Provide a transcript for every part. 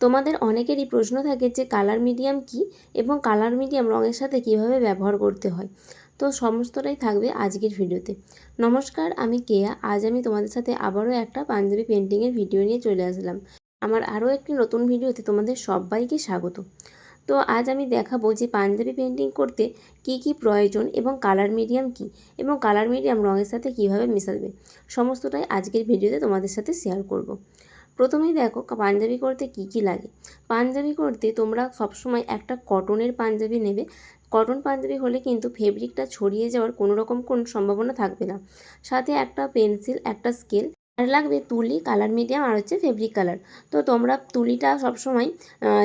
তোমাদের অনেকেরই প্রশ্ন থাকে যে কালার মিডিয়াম কি এবং কালার মিডিয়াম রঙের সাথে কিভাবে ব্যবহার করতে হয়। তো সমস্তটাই থাকবে আজকের ভিডিওতে। নমস্কার, আমি কেয়া। আজ আমি তোমাদের সাথে আবারও একটা পাঞ্জাবি পেন্টিংয়ের ভিডিও নিয়ে চলে আসলাম। আমার আরও একটি নতুন ভিডিওতে তোমাদের সবাইকে স্বাগত। তো আজ আমি দেখাবো যে পাঞ্জাবি পেন্টিং করতে কি কি প্রয়োজন এবং কালার মিডিয়াম কি এবং কালার মিডিয়াম রঙের সাথে কিভাবে মেশাবে, সমস্তটাই আজকের ভিডিওতে তোমাদের সাথে শেয়ার করব। প্রথমেই দেখো পাঞ্জাবি করতে কি কি লাগে। পাঞ্জাবি করতে তোমরা সবসময় একটা কটনের পাঞ্জাবি নেবে। কটন পাঞ্জাবি হলে কিন্তু ফেব্রিকটা ছড়িয়ে যাওয়ার কোনো রকম কোনো সম্ভাবনা থাকবে না। সাথে একটা পেন্সিল, একটা স্কেল, আর লাগবে তুলি, কালার মিডিয়াম, আর হচ্ছে ফেব্রিক কালার। তো তোমরা তুলিটা সবসময়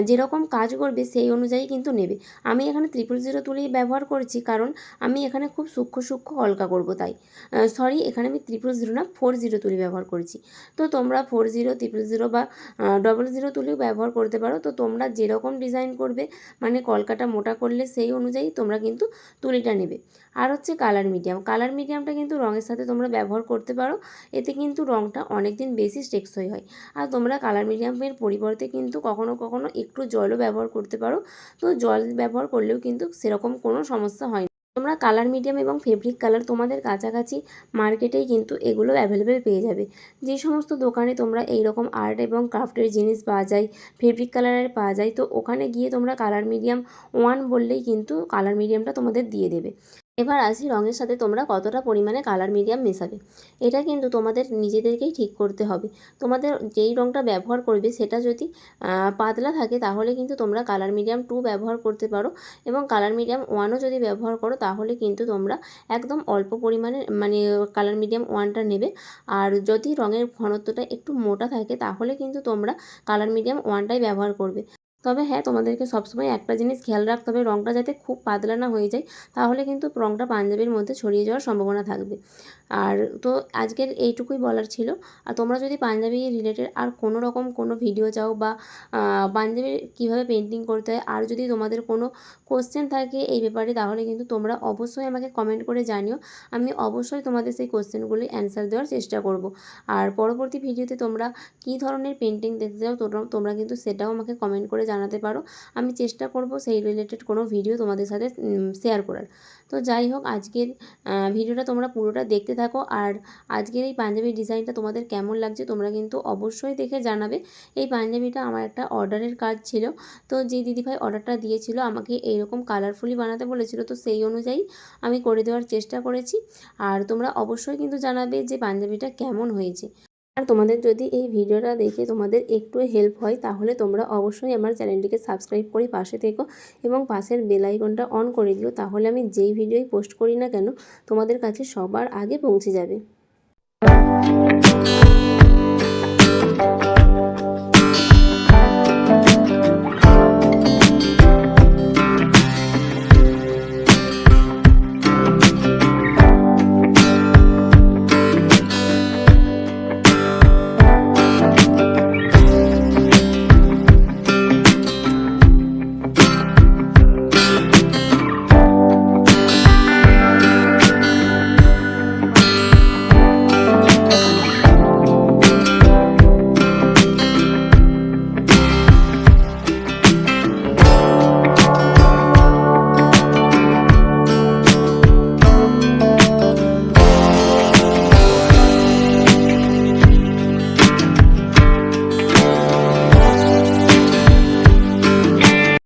যেরকম কাজ করবে সেই অনুযায়ী কিন্তু নেবে। আমি এখানে 000 তুলি ব্যবহার করছি, কারণ আমি এখানে খুব সূক্ষ্ম সূক্ষ্ম কলকা করব তাই। সরি, এখানে আমি 000 না 40 তুলি ব্যবহার করছি। তো তোমরা 40, 000 বা 00 তুলিও ব্যবহার করতে পারো। তো তোমরা যেরকম ডিজাইন করবে, মানে কলকাটা মোটা করলে সেই অনুযায়ী তোমরা কিন্তু তুলিটা নেবে। আর হচ্ছে কালার মিডিয়াম। কালার মিডিয়ামটা কিন্তু রঙের সাথে তোমরা ব্যবহার করতে পারো, এতে কিন্তু রঙটা অনেক দিন বেশি টেকসই হয়। আর তোমরা কালার মিডিয়ামের পরিবর্তে কিন্তু কখনো কখনো একটু জলও ব্যবহার করতে পারো। তো জল ব্যবহার করলেও কিন্তু সেরকম কোনো সমস্যা হয় না। তোমরা কালার মিডিয়াম এবং ফেব্রিক কালার তোমাদের কাছাকাছি মার্কেটেই কিন্তু এগুলো অ্যাভেলেবেল পেয়ে যাবে। যে সমস্ত দোকানে তোমরা এই রকম আর্ট এবং ক্রাফটের জিনিস পাওয়া যায়, ফেব্রিক কালারের পাওয়া যায়, তো ওখানে গিয়ে তোমরা কালার মিডিয়াম 1 বললেই কিন্তু কালার মিডিয়ামটা তোমাদের দিয়ে দেবে। এবার আসি রঙের সাথে তোমরা কতটা পরিমাণে কালার মিডিয়াম মেশাবে। এটা কিন্তু তোমাদের নিজেদেরকেই ঠিক করতে হবে। তোমাদের যেই রঙটা ব্যবহার করবে সেটা যদি পাতলা থাকে তাহলে কিন্তু তোমরা কালার মিডিয়াম 2 ব্যবহার করতে পারো, এবং কালার মিডিয়াম 1ও যদি ব্যবহার করো তাহলে কিন্তু তোমরা একদম অল্প পরিমাণে মানে কালার মিডিয়াম 1টা নেবে। আর যদি রঙের ঘনত্বটা একটু মোটা থাকে তাহলে কিন্তু তোমরা কালার মিডিয়াম 1টাই ব্যবহার করবে। তবে হ্যাঁ, তোমাদেরকে সবসময় একটা জিনিস খেয়াল রাখতে হবে, রঙটা যাতে খুব পাতলা না হয়ে যায়, তাহলে কিন্তু রঙটা পাঞ্জাবির মধ্যে ছড়িয়ে যাওয়ার সম্ভাবনা থাকবে। আর তো আজকের এইটুকুই বলার ছিল। আর তোমরা যদি পাঞ্জাবি রিলেটেড আর কোনো রকম কোনো ভিডিও চাও বা পাঞ্জাবি কীভাবে পেন্টিং করতে হয় আর যদি তোমাদের কোনো কোশ্চেন থাকে এই ব্যাপারে, তাহলে কিন্তু তোমরা অবশ্যই আমাকে কমেন্ট করে জানিও। আমি অবশ্যই তোমাদের সেই কোশ্চেনগুলি অ্যান্সার দেওয়ার চেষ্টা করব। আর পরবর্তী ভিডিওতে তোমরা কী ধরনের পেন্টিং দেখতে চাও তোমরা কিন্তু সেটাও আমাকে কমেন্ট করে জানাতে পারো। আমি চেষ্টা করব সেই রিলেটেড কোনো ভিডিও তোমাদের সাথে শেয়ার করার। তো যাই হোক, আজকের ভিডিওটা তোমরা পুরোটা দেখতে থাকো। আর আজকের এই পাঞ্জাবির ডিজাইনটা তোমাদের কেমন লাগছে তোমরা কিন্তু অবশ্যই দেখে জানাবে। এই পাঞ্জাবিটা আমার একটা অর্ডারের কাজ ছিল। তো যে দিদিভাই অর্ডারটা দিয়েছিল আমাকে এইরকম কালারফুলি বানাতে বলেছিল, তো সেই অনুযায়ী আমি করে দেওয়ার চেষ্টা করেছি। আর তোমরা অবশ্যই কিন্তু জানাবে যে পাঞ্জাবিটা কেমন হয়েছে। আর তোমাদের যদি এই ভিডিওটা দেখে তোমাদের একটু হেল্প হয় তাহলে তোমরা অবশ্যই আমার চ্যানেলটিকে সাবস্ক্রাইব করে পাশে থেকো এবং পাশের বেল আইকনটা অন করে দিও, তাহলে আমি যেই ভিডিওই পোস্ট করি না কেন তোমাদের কাছে সবার আগে পৌঁছে যাবে।